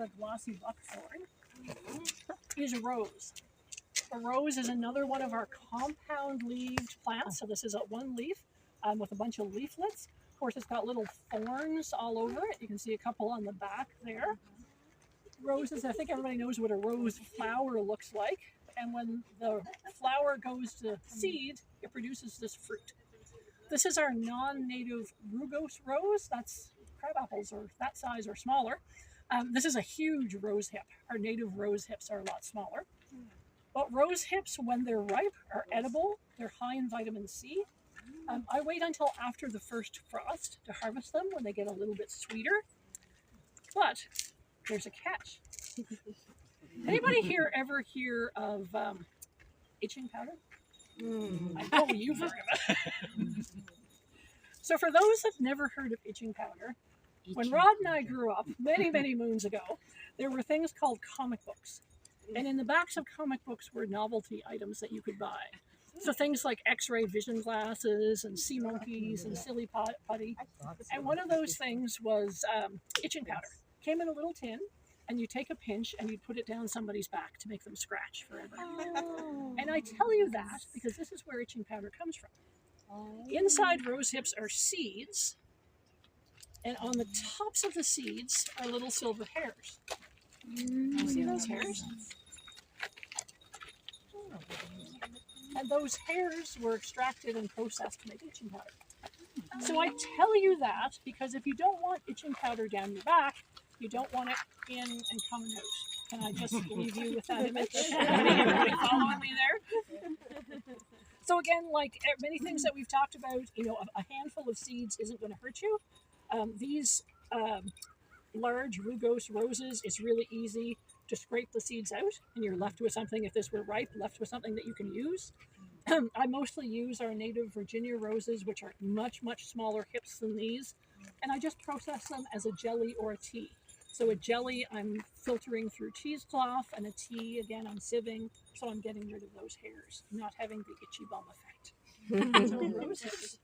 the glossy buckthorn is rose. A rose is another one of our compound-leaved plants. So this is a one leaf with a bunch of leaflets. Of course, it's got little thorns all over it. You can see a couple on the back there. Roses, I think everybody knows what a rose flower looks like. And when the flower goes to seed, it produces this fruit. This is our non-native rugose rose. That's crab apples are that size or smaller. This is a huge rose hip. Our native rose hips are a lot smaller. But rose hips, when they're ripe, are edible. They're high in vitamin C. I wait until after the first frost to harvest them when they get a little bit sweeter. But there's a catch. Anybody here ever hear of itching powder? I know you've heard of it. So for those that've never heard of itching powder, when Rod and I grew up many, many moons ago, there were things called comic books. And in the backs of comic books were novelty items that you could buy. So things like X-ray vision glasses and sea monkeys and silly putty. And one of those things was itching powder. Came in a little tin, and you take a pinch and you put it down somebody's back to make them scratch forever. And I tell you that because this is where itching powder comes from. Inside rose hips are seeds, and on the tops of the seeds are little silver hairs. You see those hairs? And those hairs were extracted and processed to make itching powder. So I tell you that because if you don't want itching powder down your back, you don't want it in and coming out. Can I just leave you with that image? Everybody following me there? So again, like many things that we've talked about, you know, a handful of seeds isn't going to hurt you. These large rugose roses, it's really easy to scrape the seeds out, and you're left with something, if this were ripe, left with something that you can use. I mostly use our native Virginia roses, which are much, much smaller hips than these, and I just process them as a jelly or a tea. So a jelly, I'm filtering through cheesecloth, and a tea, again, I'm sieving, so I'm getting rid of those hairs, not having the itchy bum effect. So roses.